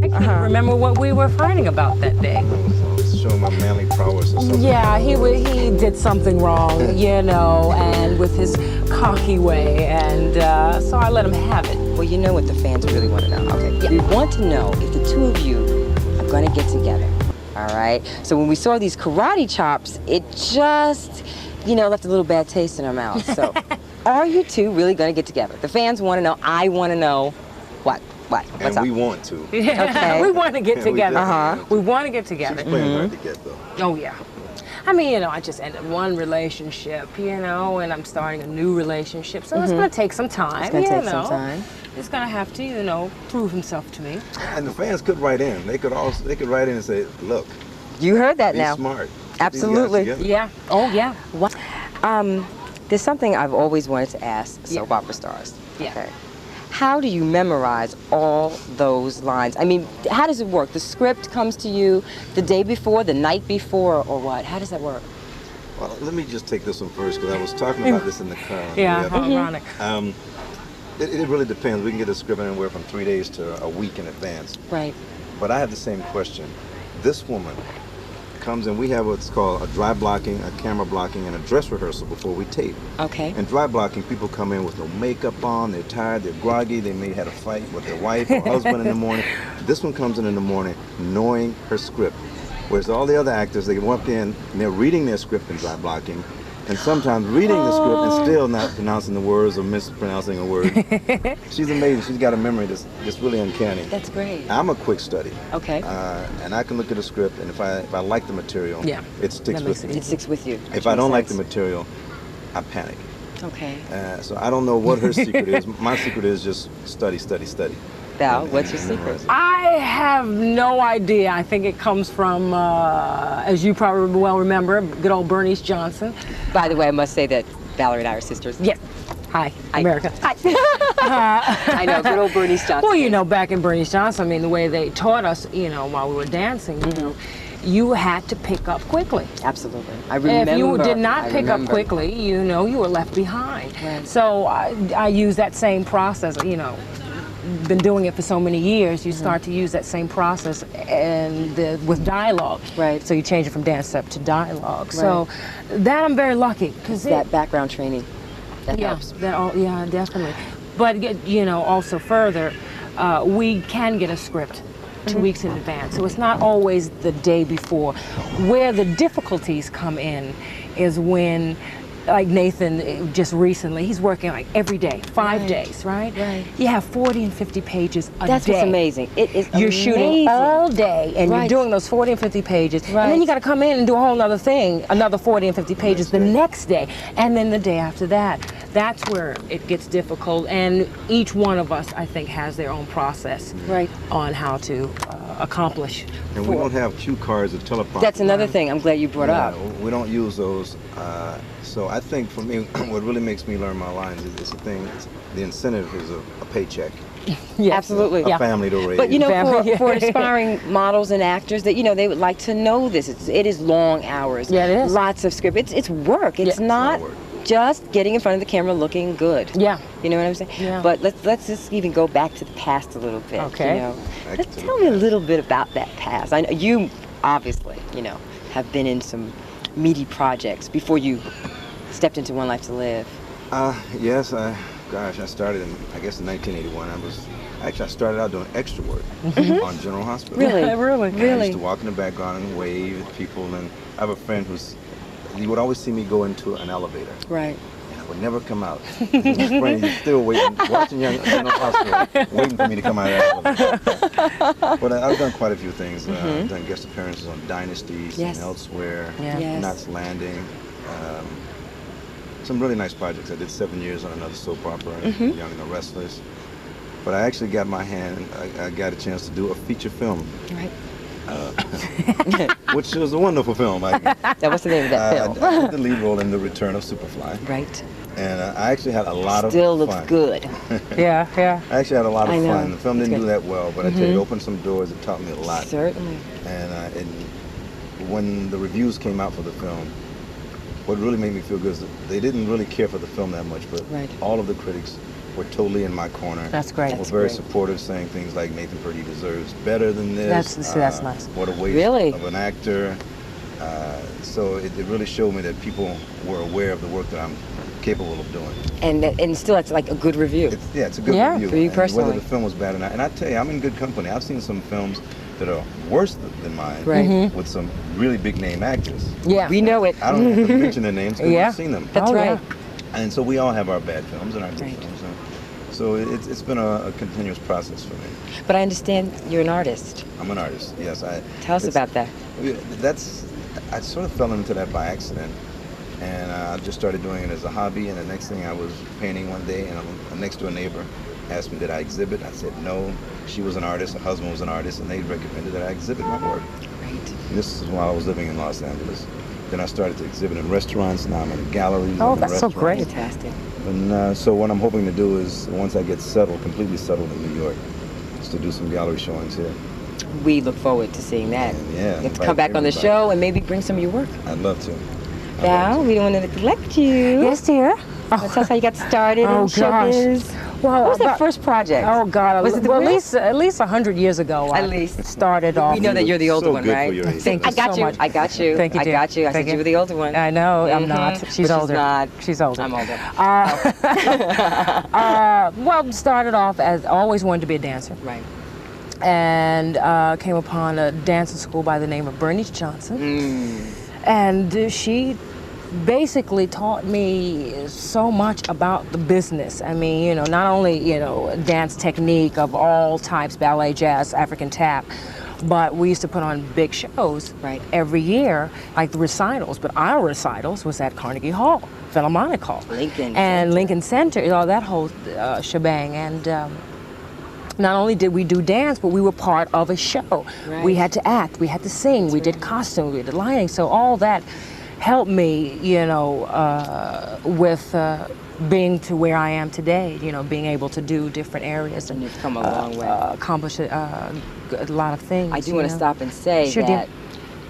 I can't remember what we were fighting about that day. Showing my manly prowess or something. Yeah, he did something wrong, you know, and with his cocky way, and so I let him have it. Well, you know what the fans really want to know. Okay, yeah. We want to know if the two of you are going to get together. All right. So when we saw these karate chops, it just, you know, left a little bad taste in our mouth. So, are you two really going to get together? The fans want to know. I want to know. What? What's and up? we want to. Okay. We want to get together. We We want to get together. She's playing hard to get though. Oh yeah. I mean, you know, I just ended one relationship, you know, and I'm starting a new relationship, so it's going to take some time. It's going to take you know. some time. It's going to have to, you know, prove himself to me. And the fans could write in. They could write in and say, look, You heard that be now. smart. Get Absolutely. these guys together. Yeah. Oh yeah. What? There's something I've always wanted to ask soap opera stars. Yeah. Okay. How do you memorize all those lines? I mean, how does it work? The script comes to you the day before, the night before, or what? How does that work? Well, let me just take this one first because I was talking about this in the car. Yeah. Ironic. It really depends. We can get a script anywhere from 3 days to a week in advance. Right. But I have the same question. This woman comes in, we have what's called a dry blocking, a camera blocking, and a dress rehearsal before we tape. Okay. And dry blocking, people come in with no makeup on, they're tired, they're groggy, they may have had a fight with their wife or husband in the morning. This one comes in the morning knowing her script. Whereas all the other actors, they walk in and they're reading their script in dry blocking, and sometimes reading the script and still not pronouncing the words or mispronouncing a word. She's amazing. She's got a memory that's really uncanny. That's great. I'm a quick study. Okay. And I can look at a script, and if I like the material, it sticks with me. It sticks with you. If I don't like the material, I panic. Okay. So I don't know what her secret is. My secret is just study, study, study. Val, what's your secret? I have no idea. I think it comes from, as you probably well remember, good old Bernice Johnson. By the way, I must say that Valerie and I are sisters. Yes. Hi, America. Hi. I know, good old Bernice Johnson. Well, you know, back in Bernice Johnson, I mean, the way they taught us, you know, while we were dancing, you know, you had to pick up quickly. Absolutely. I remember. If you did not pick up quickly, you know, you were left behind. Right. So I use that same process, you know. Been doing it for so many years, you start to use that same process and with dialogue. Right. So you change it from dance step to dialogue. Right. So that I'm very lucky because that background training. That helps. Yeah, definitely. But you know, also further, we can get a script 2 weeks in advance, so it's not always the day before. Where the difficulties come in is when, like Nathan just recently, he's working like every day, 5 days, right? Right. You have 40 and 50 pages a day. That's what's amazing. It is You're amazing. shooting all day and you're doing those 40 and 50 pages. And then you got to come in and do a whole other thing, another 40 and 50 pages the next day. And then the day after that. That's where it gets difficult. And each one of us, I think, has their own process on how to accomplish. And we don't have cue cards or teleprompters. That's another thing I'm glad you brought up. We don't use those. So I think for me, what really makes me learn my lines is the incentive is a paycheck. Yes. Absolutely. A family to raise. But you know, for aspiring models and actors, that, you know, they would like to know this. It is long hours. Yeah, it is. Lots of script. It's work. It's not just getting in front of the camera looking good. Yeah. You know what I'm saying? Yeah. But let's just even go back to the past a little bit. Okay. You know? Tell me a little bit about that past. I know you obviously, you know, have been in some meaty projects before you stepped into One Life to Live. Yes. I started in, I guess, in 1981. I started out doing extra work on General Hospital. Really? Really? Really? I used to walk in the background and wave at people, and I have a friend he would always see me go into an elevator. Right. And I would never come out. And his friend, he's still waiting, watching General Hospital, waiting for me to come out of that elevator. But I've done quite a few things. I've done guest appearances on Dynasties and Elsewhere, Knots Landing. Some really nice projects. I did 7 years on another soap opera, Young and the Restless. But I actually got I got a chance to do a feature film. Right. Which was a wonderful film. That was the name of that film. I did the lead role in The Return of Superfly. Right. And I actually had a lot of fun. Still looks good. Yeah. I actually had a lot of fun. The film didn't do that well, but I tell you, it opened some doors. It taught me a lot. Certainly. And when the reviews came out for the film, what really made me feel good is that they didn't really care for the film that much, but all of the critics were totally in my corner. That's great. Were very supportive, saying things like Nathan Purdee deserves better than this. That's nice. What a waste Really? of an actor. So it really showed me that people were aware of the work that I'm capable of doing. And still, it's like a good review. It's a good review. For you And personally. whether the film was bad or not. And I tell you, I'm in good company. I've seen some films that are worse than mine, Right. with some really big name actors. Yeah. We know it. I don't have to mention their names because Yeah. we've seen them. That's Oh, right. yeah. And so we all have our bad films and our good Right. films. So it's been a continuous process for me. But I understand you're an artist. I'm an artist, yes. Tell us about that. I sort of fell into that by accident. And I just started doing it as a hobby. And the next thing, I was painting one day, and a next door neighbor asked me, did I exhibit? I said no. She was an artist, her husband was an artist, and they recommended that I exhibit my work. Right. And this is while I was living in Los Angeles. Then I started to exhibit in restaurants. Now I'm in galleries. Oh, I'm in that's so great. restaurants. Fantastic. And so what I'm hoping to do is, once I get settled, completely settled in New York, is to do some gallery showings here. We look forward to seeing that. And, yeah, You have to come back on the everybody. show and maybe bring some of your work. I'd love to. Val, we don't want to neglect you. Yes, dear. Tell us how you got started Oh, in showbiz. gosh. Well, What was that about- first project? Oh God! Was it the well, grill? at least 100 years ago. At I least. started off. We know that you're the older So one, good right? for your age. Thank you I got so you. much. I got you. Thank you, I dear. got you. I Thank said you were the older one. I know. I'm Mhm. not. But She's she's older. not. She's older. I'm older. Well, started off as always wanted to be a dancer, Right. and came upon a dancing school by the name of Bernice Johnson, Mm. and she basically taught me so much about the business. I mean, you know, not only, you know, dance technique of all types, ballet, jazz, African tap, but we used to put on big shows Right. every year, like the recitals. But our recitals was at Carnegie Hall, Philharmonic Hall, Lincoln and Center. Lincoln Center, you know, that whole shebang. And not only did we do dance, but we were part of a show. Right. We had to act, we had to sing, we did costume, we did lighting. So all that helped me, you know, with being to where I am today, you know, being able to do different areas and You've come a long way. accomplish a lot of things. I do you want to know. stop and say Sure, dear. that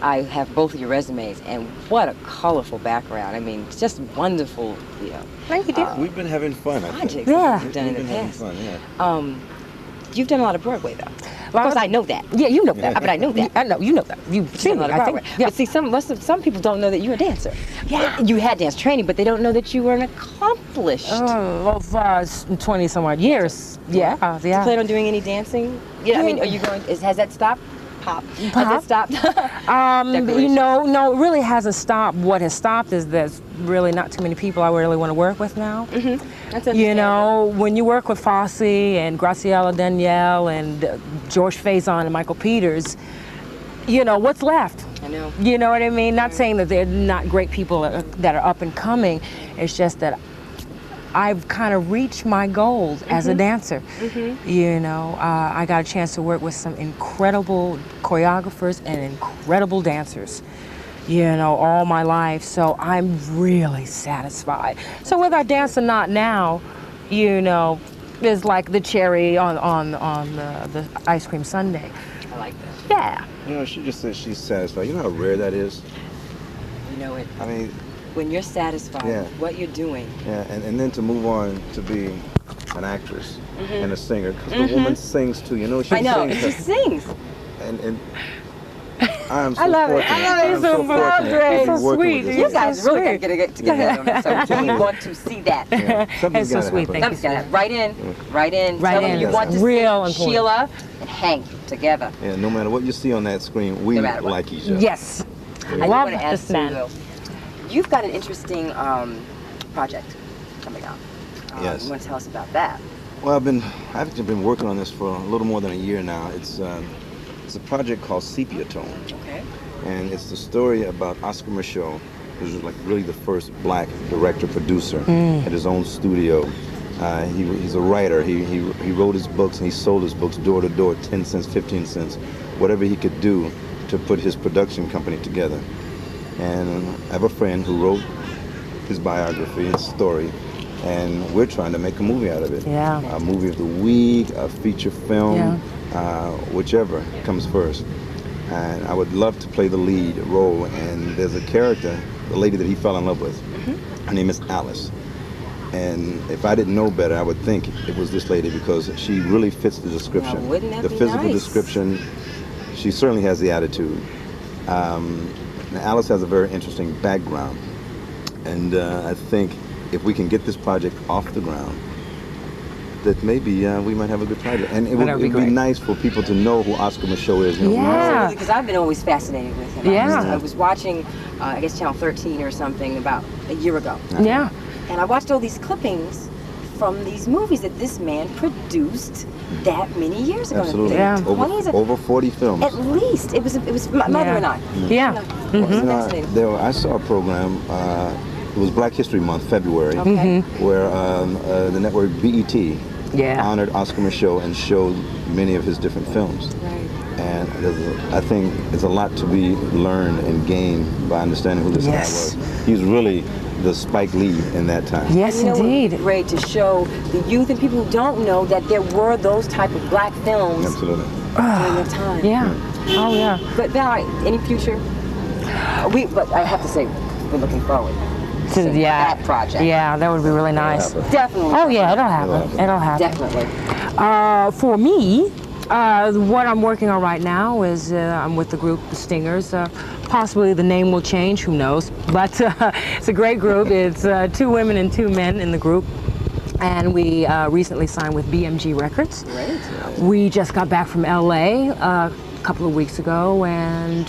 I have both of your resumes, and what a colorful background. I mean, it's just wonderful, you know. Thank you, dear. We've been having fun, I think. Projects Yeah. that you've done in We've the been having past. fun, yeah. You've done a lot of Broadway, though. Of Lot course, of- I know that. Yeah, you know that. But I know that. I know, you know that. You've You've seen done a it, lot of I think. Broadway. Yeah. But see, some people don't know that you're a dancer. Yeah. You had dance training, but they don't know that you were an accomplished. Oh, well, 20 some odd years. Yeah, Do you yeah. plan on doing any dancing? Yeah, I mean, are you going? Has that stopped? Pop. Has Pop? it stopped? You Decorations. know, no, it really hasn't stopped. What has stopped is there's really not too many people I really want to work with now. That's You understandable. know, when you work with Fosse and Graciela Danielle and George Faison and Michael Peters, you know, what's left? I know. You know what I mean? Not saying that they're not great people that are up and coming. It's just that I've kind of reached my goals as a dancer. You know, I got a chance to work with some incredible choreographers and incredible dancers, you know, all my life. So I'm really satisfied. So whether I dance or not now, you know, is like the cherry on the ice cream sundae. I like that. Yeah. You know, she just said she's satisfied. You know how rare that is? You know it. I mean, When you're satisfied Yeah. with what you're doing, yeah, and then to move on to be an actress and a singer, because the woman sings too. You know, she I know, sings. and she sings. And I'm so I love it. fortunate. I love it I'm so so much. fortunate Andre. to be It's so working sweet. with this You You're lady. guys really sweet. got to get together. So we want to see that. Yeah, something's It's so gotta sweet. happen. Thank you. Something's got to write in. Right Tell them in. you want to Real see important. Sheila and Hank together. Yeah, no matter what you see on that screen, we No matter what. like each other. Yes. I Love want to ask this Sue, man. though, you've got an interesting project coming out. Yes. You want to tell us about that? Well, I've actually been working on this for a little more than a year now. It's a project called Sepia Tone, Okay. and it's the story about Oscar Micheaux, who's like really the first black director producer at his own studio. He's a writer. He wrote his books and he sold his books door to door, 10 cents, 15 cents, whatever he could do to put his production company together. And I have a friend who wrote his biography, his story, and we're trying to make a movie out of it. Yeah. A movie of the week, a feature film, whichever comes first. And I would love to play the lead role. And there's a character, the lady that he fell in love with. Her name is Alice. And if I didn't know better, I would think it was this lady because she really fits the description. Now, wouldn't that the be physical nice? description, she certainly has the attitude. Now Alice has a very interesting background. And I think if we can get this project off the ground, that maybe we might have a good project. And it would be nice for people to know who Oscar Micheaux is. You know, Yeah. Because I've been always fascinated with him. Yeah. I was watching, I guess, Channel 13 or something about a year ago. Yeah. And I watched all these clippings from these movies that this man produced that many years ago. Absolutely. Yeah. Over 40 films. At least. It was my mother and I. Yeah. It was fascinating. I saw a program, it was Black History Month, February, Okay. where the network BET honored Oscar Micheaux and showed many of his different films. Right. And I think there's a lot to be learned and gained by understanding who this guy was. He's really the Spike Lee in that time. Yes, And, indeed. It would be great to show the youth and people who don't know that there were those type of black films Absolutely. during their time. Yeah. Oh, yeah. But Val, any future? But I have to say, we're looking forward to that project. Yeah, that would be really nice. Definitely. Oh, yeah, it'll happen. It'll happen. Definitely. For me, what I'm working on right now is I'm with the group The Stingers. Possibly the name will change, who knows? But it's a great group. It's 2 women and 2 men in the group. And we recently signed with BMG Records. Great. We just got back from LA a couple of weeks ago and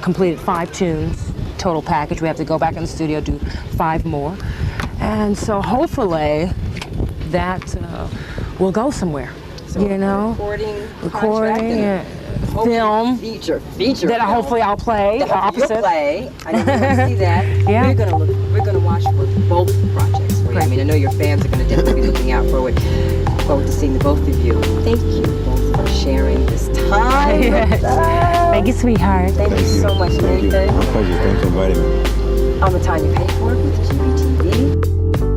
completed 5 tunes, total package. We have to go back in the studio, do 5 more. And so hopefully that will go somewhere. So you know, recording, film feature that film. Hopefully I'll play That opposite. you'll play. I know we'll see that. Yeah. We're gonna watch for both projects for you. I mean, I know your fans are gonna definitely be looking out forward to seeing the both of you. Thank you both for sharing this time with us. Thank you, sweetheart. Thank you so much, Thank you. Nathan. My pleasure. Thanks for inviting me. I'm Tanya Pettiford with G.B.T.V.